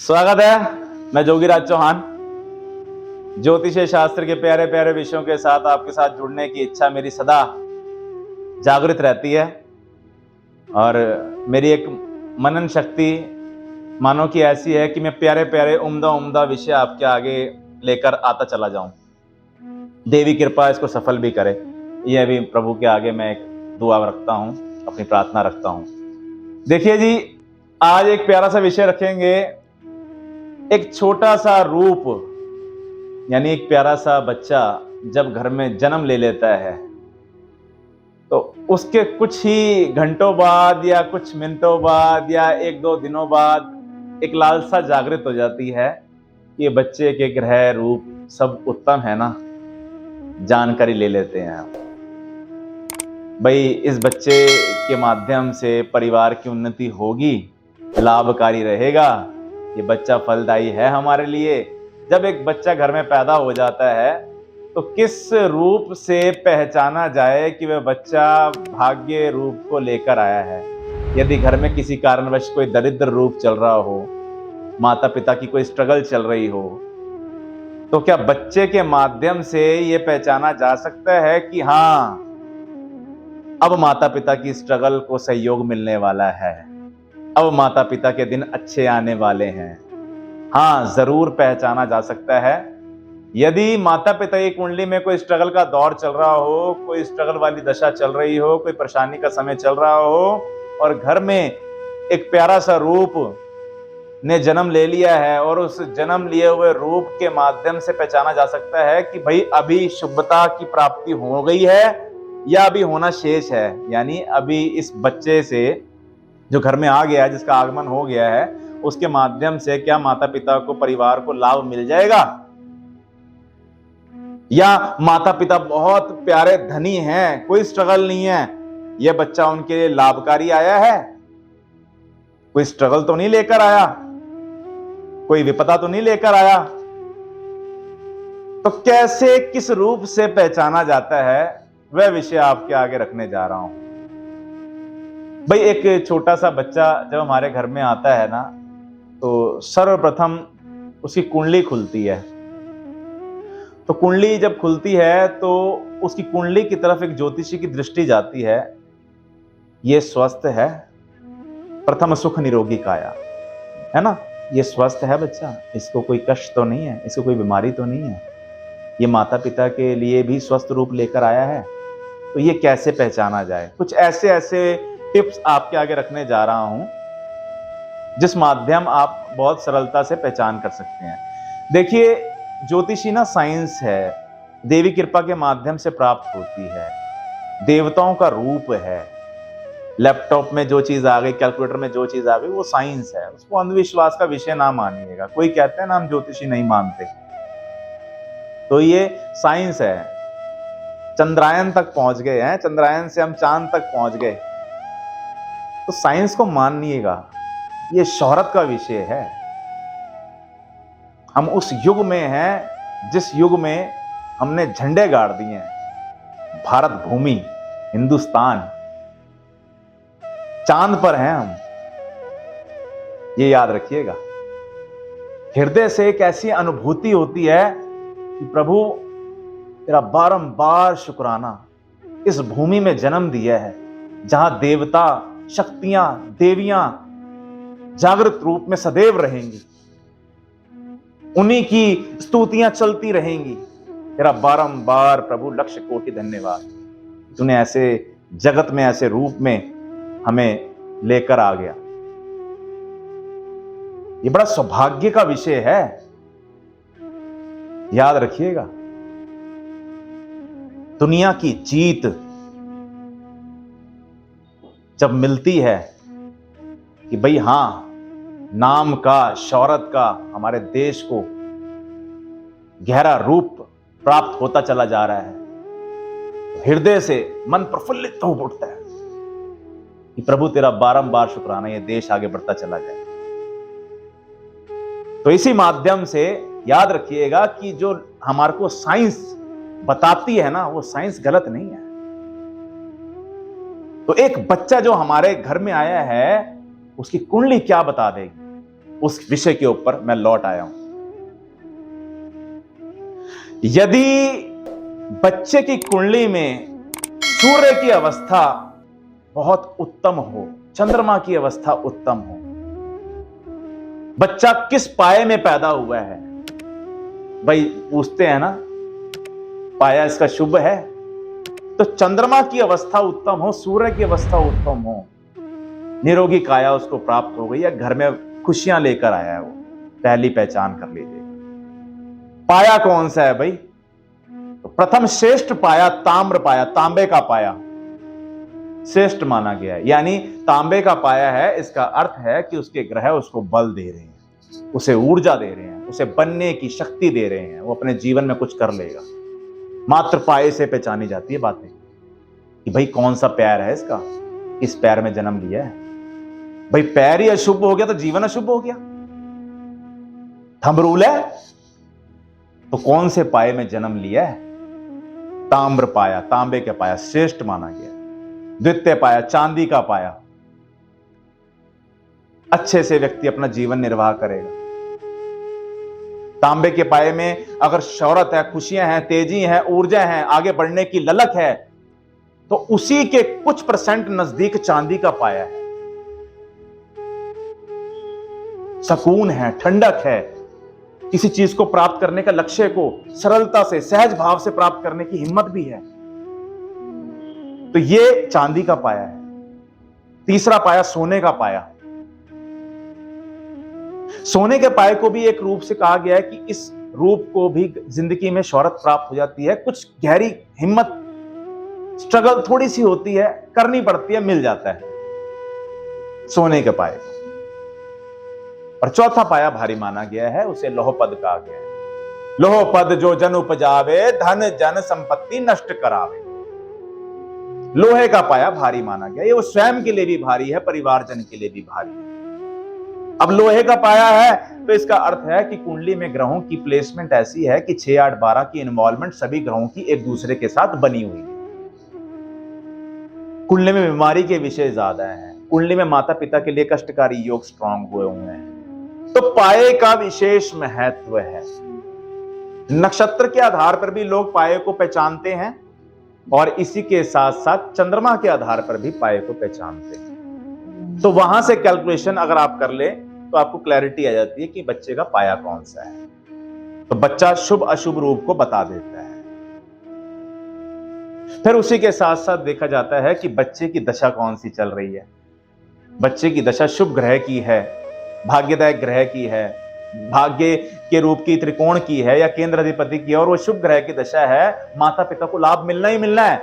स्वागत है। मैं जोगीराज चौहान। ज्योतिष शास्त्र के प्यारे प्यारे विषयों के साथ आपके साथ जुड़ने की इच्छा मेरी सदा जागृत रहती है और मेरी एक मनन शक्ति मानो कि ऐसी है कि मैं प्यारे प्यारे उम्दा उम्दा विषय आपके आगे लेकर आता चला जाऊं। देवी कृपा इसको सफल भी करे, यह भी प्रभु के आगे मैं एक दुआ रखता हूं, अपनी प्रार्थना रखता हूं। देखिए जी, आज एक प्यारा सा विषय रखेंगे। एक छोटा सा रूप, यानी एक प्यारा सा बच्चा जब घर में जन्म ले लेता है तो उसके कुछ ही घंटों बाद या कुछ मिनटों बाद या एक दो दिनों बाद एक लालसा जागृत हो जाती है। ये बच्चे के ग्रह रूप सब उत्तम है ना, जानकारी ले लेते हैं भाई इस बच्चे के माध्यम से परिवार की उन्नति होगी, लाभकारी रहेगा, ये बच्चा फलदायी है हमारे लिए। जब एक बच्चा घर में पैदा हो जाता है तो किस रूप से पहचाना जाए कि वह बच्चा भाग्य रूप को लेकर आया है। यदि घर में किसी कारणवश कोई दरिद्र रूप चल रहा हो, माता पिता की कोई स्ट्रगल चल रही हो, तो क्या बच्चे के माध्यम से यह पहचाना जा सकता है कि हाँ, अब माता पिता की स्ट्रगल को सहयोग मिलने वाला है, अब माता पिता के दिन अच्छे आने वाले हैं। हाँ, जरूर पहचाना जा सकता है। यदि माता पिता की कुंडली में कोई स्ट्रगल का दौर चल रहा हो, कोई स्ट्रगल वाली दशा चल रही हो, कोई परेशानी का समय चल रहा हो और घर में एक प्यारा सा रूप ने जन्म ले लिया है और उस जन्म लिए हुए रूप के माध्यम से पहचाना जा सकता है कि भाई अभी शुभता की प्राप्ति हो गई है या अभी होना शेष है। यानी अभी इस बच्चे से जो घर में आ गया है, जिसका आगमन हो गया है, उसके माध्यम से क्या माता पिता को, परिवार को लाभ मिल जाएगा, या माता पिता बहुत प्यारे धनी हैं, कोई स्ट्रगल नहीं है, यह बच्चा उनके लिए लाभकारी आया है, कोई स्ट्रगल तो नहीं लेकर आया, कोई विपदा तो नहीं लेकर आया। तो कैसे, किस रूप से पहचाना जाता है, वह विषय आपके आगे रखने जा रहा हूं। भाई एक छोटा सा बच्चा जब हमारे घर में आता है ना, तो सर्वप्रथम उसकी कुंडली खुलती है। तो कुंडली जब खुलती है तो उसकी कुंडली की तरफ एक ज्योतिषी की दृष्टि जाती है। ये स्वस्थ है, प्रथम सुख निरोगी काया, है ना, ये स्वस्थ है बच्चा, इसको कोई कष्ट तो नहीं है, इसको कोई बीमारी तो नहीं है, ये माता पिता के लिए भी स्वस्थ रूप लेकर आया है। तो ये कैसे पहचाना जाए, कुछ ऐसे ऐसे टिप्स आपके आगे रखने जा रहा हूं जिस माध्यम आप बहुत सरलता से पहचान कर सकते हैं। देखिए, ज्योतिषी ना साइंस है, देवी कृपा के माध्यम से प्राप्त होती है, देवताओं का रूप है। लैपटॉप में जो चीज आ गई, कैलकुलेटर में जो चीज आ गई, वो साइंस है, उसको अंधविश्वास का विषय ना मानिएगा। कोई कहते हैं ना हम ज्योतिषी नहीं मानते, तो ये साइंस है। चंद्रायन तक पहुंच गए हैं, चंद्रायन से हम चांद तक पहुंच गए, तो साइंस को मानिएगा, ये शोहरत का विषय है। हम उस युग में हैं जिस युग में हमने झंडे गाड़ दिए हैं, भारत भूमि, हिंदुस्तान, चांद पर हैं हम, ये याद रखिएगा। हृदय से एक ऐसी अनुभूति होती है कि प्रभु तेरा बारंबार शुक्राना, इस भूमि में जन्म दिया है जहां देवता, शक्तियां, देवियां जागृत रूप में सदैव रहेंगी, उन्हीं की स्तुतियां चलती रहेंगी। तेरा बारंबार प्रभु लक्ष कोटि धन्यवाद, तूने ऐसे जगत में, ऐसे रूप में हमें लेकर आ गया। ये बड़ा सौभाग्य का विषय है, याद रखिएगा। दुनिया की जीत जब मिलती है कि भाई हां, नाम का, शौहरत का हमारे देश को गहरा रूप प्राप्त होता चला जा रहा है, हृदय से मन प्रफुल्लित हो उठता है कि प्रभु तेरा बारंबार शुक्राना, ये देश आगे बढ़ता चला जाए। तो इसी माध्यम से याद रखिएगा कि जो हमारे को साइंस बताती है ना, वो साइंस गलत नहीं है। तो एक बच्चा जो हमारे घर में आया है, उसकी कुंडली क्या बता देगी, उस विषय के ऊपर मैं लौट आया हूं। यदि बच्चे की कुंडली में सूर्य की अवस्था बहुत उत्तम हो, चंद्रमा की अवस्था उत्तम हो, बच्चा किस पाए में पैदा हुआ है, भाई पूछते हैं ना, पाया इसका शुभ है, तो चंद्रमा की अवस्था उत्तम हो, सूर्य की अवस्था उत्तम हो, निरोगी काया उसको प्राप्त हो गई है, घर में खुशियां लेकर आया है वो, पहली पहचान कर लीजिए। पाया कौन सा है भाई? तो प्रथम श्रेष्ठ पाया ताम्र पाया, तांबे का पाया श्रेष्ठ माना गया है। यानी तांबे का पाया है, इसका अर्थ है कि उसके ग्रह उसको बल दे रहे हैं, उसे ऊर्जा दे रहे हैं, उसे बनने की शक्ति दे रहे हैं, वो अपने जीवन में कुछ कर लेगा। मात्र पाए से पहचानी जाती है बातें कि भाई कौन सा पैर है इसका, इस पैर में जन्म लिया है। भाई पैर ही अशुभ हो गया तो जीवन अशुभ हो गया, थंब रूल है। तो कौन से पाए में जन्म लिया है? ताम्र पाया, तांबे के पाया श्रेष्ठ माना गया। द्वितीय पाया चांदी का पाया, अच्छे से व्यक्ति अपना जीवन निर्वाह करेगा। तांबे के पाए में अगर शौहरत है, खुशियां हैं, तेजी है, ऊर्जा है, आगे बढ़ने की ललक है, तो उसी के कुछ परसेंट नजदीक चांदी का पाया है। सुकून है, ठंडक है, किसी चीज को प्राप्त करने का लक्ष्य को सरलता से, सहज भाव से प्राप्त करने की हिम्मत भी है, तो ये चांदी का पाया है। तीसरा पाया सोने का पाया। सोने के पाए को भी एक रूप से कहा गया है कि इस रूप को भी जिंदगी में शौहरत प्राप्त हो जाती है, कुछ गहरी हिम्मत, स्ट्रगल थोड़ी सी होती है, करनी पड़ती है, मिल जाता है सोने के पाए को। और चौथा पाया भारी माना गया है, उसे लोहपद कहा गया है। लोहपद जो जन उपजावे, धन जन संपत्ति नष्ट करावे। लोहे का पाया भारी माना गया, ये वो स्वयं के लिए भी भारी है, परिवारजन के लिए भी भारी है। अब लोहे का पाया है तो इसका अर्थ है कि कुंडली में ग्रहों की प्लेसमेंट ऐसी है कि 6, 8, 12 की इन्वॉल्वमेंट सभी ग्रहों की एक दूसरे के साथ बनी हुई है। कुंडली में बीमारी के विषय ज्यादा हैं, कुंडली में माता पिता के लिए कष्टकारी योग स्ट्रांग हुए हैं, तो पाए का विशेष महत्व है। नक्षत्र के आधार पर भी लोग पाए को पहचानते हैं और इसी के साथ साथ चंद्रमा के आधार पर भी पाए को पहचानते हैं। तो वहां से कैलकुलेशन अगर आप कर ले तो आपको क्लैरिटी आ जाती है कि बच्चे का पाया कौन सा है। तो बच्चा शुभ अशुभ रूप को बता देता है। फिर उसी के साथ साथ देखा जाता है कि बच्चे की दशा कौन सी चल रही है। बच्चे की दशा शुभ ग्रह की है, भाग्यदायक ग्रह की है, भाग्य के रूप की त्रिकोण की है या केंद्र अधिपति की है, और वो शुभ ग्रह की दशा है, माता पिता को लाभ मिलना ही मिलना है।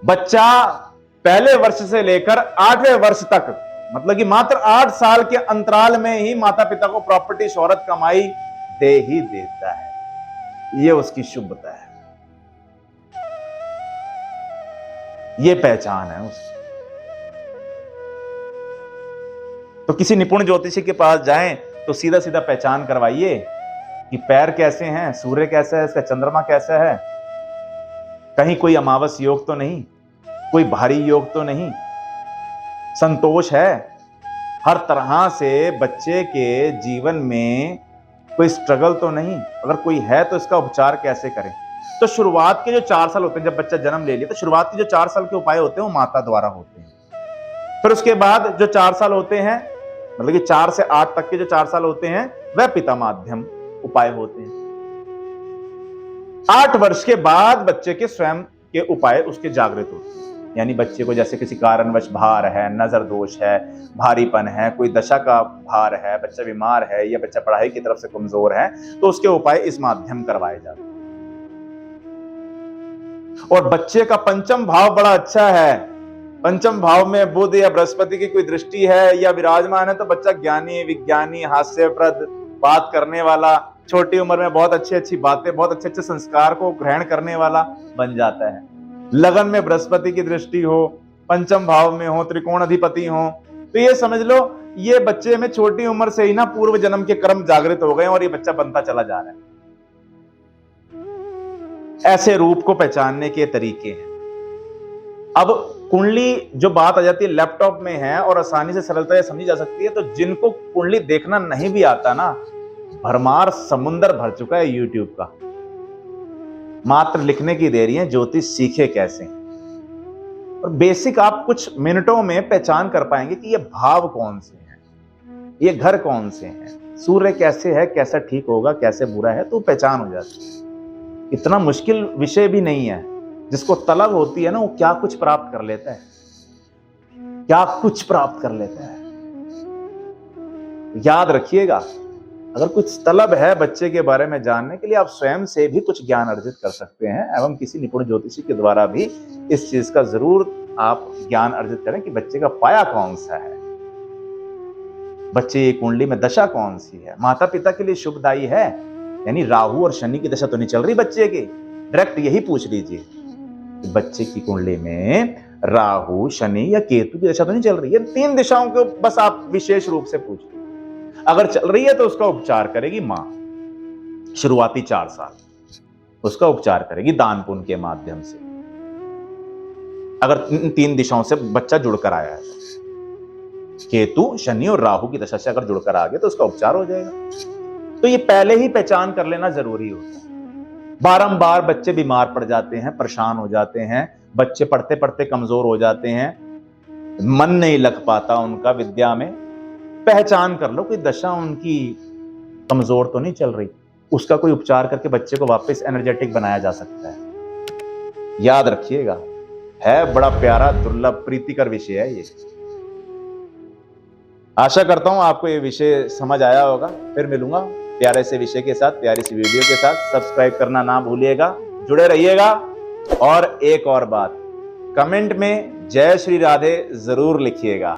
बच्चा पहले वर्ष से लेकर 8वें वर्ष तक, मतलब कि मात्र 8 साल के अंतराल में ही माता पिता को प्रॉपर्टी, शौहरत, कमाई दे ही देता है। ये उसकी शुभता है, ये पहचान है उसकी। तो किसी निपुण ज्योतिषी के पास जाएं तो सीधा सीधा पहचान करवाइए कि पैर कैसे हैं, सूर्य कैसा है, इसका चंद्रमा कैसा है, कहीं कोई अमावस योग तो नहीं, कोई भारी योग तो नहीं, संतोष है। हर तरह से बच्चे के जीवन में कोई स्ट्रगल तो नहीं, अगर कोई है तो इसका उपचार कैसे करें। तो शुरुआत के जो 4 साल होते हैं, जब बच्चा जन्म ले लिया तो शुरुआत के जो 4 साल के उपाय होते हैं वो माता द्वारा होते हैं। फिर उसके बाद जो 4 साल होते हैं, मतलब कि 4 से 8 तक के जो 4 साल होते हैं वह पिता माध्यम उपाय होते हैं। 8 वर्ष के बाद बच्चे के स्वयं के उपाय उसके जागृत होते हैं। यानी बच्चे को जैसे किसी कारणवश भार है, नजर दोष है, भारीपन है, कोई दशा का भार है, बच्चा बीमार है या बच्चा पढ़ाई की तरफ से कमजोर है, तो उसके उपाय इस माध्यम करवाए जाते हैं। और बच्चे का पंचम भाव बड़ा अच्छा है। पंचम भाव में बुध या बृहस्पति की कोई दृष्टि है या विराजमान है तो बच्चा ज्ञानी, विज्ञानी, हास्यप्रद, बात करने वाला, छोटी उम्र में बहुत अच्छी अच्छी बातें, बहुत अच्छे अच्छे संस्कार को ग्रहण करने वाला बन जाता है। लगन में बृहस्पति की दृष्टि हो, पंचम भाव में हो, त्रिकोण अधिपति हो, तो ये समझ लो ये बच्चे में छोटी उम्र से ही ना पूर्व जन्म के कर्म जागृत हो गए और ये बच्चा बनता चला जा रहा है। ऐसे रूप को पहचानने के तरीके हैं। अब कुंडली जो बात आ जाती है लैपटॉप में है और आसानी से सरलता से समझी जा सकती है, तो जिनको कुंडली देखना नहीं भी आता ना, भरमार समुंदर भर चुका है यूट्यूब का। मात्र लिखने की देरी है, ज्योतिष सीखे कैसे। और बेसिक आप कुछ मिनटों में पहचान कर पाएंगे कि ये भाव कौन से हैं, ये घर कौन से हैं, सूर्य कैसे है, कैसा ठीक होगा, कैसे बुरा है, तो पहचान हो जाती है। इतना मुश्किल विषय भी नहीं है। जिसको तलब होती है ना, वो क्या कुछ प्राप्त कर लेता है, क्या कुछ प्राप्त कर लेता है। याद रखिएगा, अगर कुछ तलब है बच्चे के बारे में जानने के लिए, आप स्वयं से भी कुछ ज्ञान अर्जित कर सकते हैं एवं किसी निपुण ज्योतिषी के द्वारा भी इस चीज का जरूर आप ज्ञान अर्जित करें कि बच्चे का पाया कौन सा है, बच्चे की कुंडली में दशा कौन सी है। माता पिता के लिए शुभदायी है, यानी राहु और शनि की दशा तो नहीं चल रही बच्चे की। डायरेक्ट यही पूछ लीजिए, बच्चे की कुंडली में राहु, शनि या केतु की दशा तो नहीं चल रही है। 3 दिशाओं को बस आप विशेष रूप से पूछ लीजिए। अगर चल रही है तो उसका उपचार करेगी मां, शुरुआती 4 साल उसका उपचार करेगी दान पुण्य के माध्यम से। अगर इन 3 दिशाओं से बच्चा जुड़कर आया है, केतु, शनि और राहु की दशा से अगर जुड़कर आ गया तो उसका उपचार हो जाएगा। तो ये पहले ही पहचान कर लेना जरूरी होता है। बारंबार बच्चे बीमार पड़ जाते हैं, परेशान हो जाते हैं, बच्चे पढ़ते पढ़ते कमजोर हो जाते हैं, मन नहीं लग पाता उनका विद्या में। पहचान कर लो कि दशा उनकी कमजोर तो नहीं चल रही, उसका कोई उपचार करके बच्चे को वापस एनर्जेटिक बनाया जा सकता है। याद रखिएगा, है बड़ा प्यारा, दुर्लभ, प्रीतिकर विषय है ये। आशा करता हूं आपको ये विषय समझ आया होगा। फिर मिलूंगा प्यारे से विषय के साथ, प्यारी सी वीडियो के साथ। सब्सक्राइब करना ना भूलिएगा, जुड़े रहिएगा। और एक और बात, कमेंट में जय श्री राधे जरूर लिखिएगा।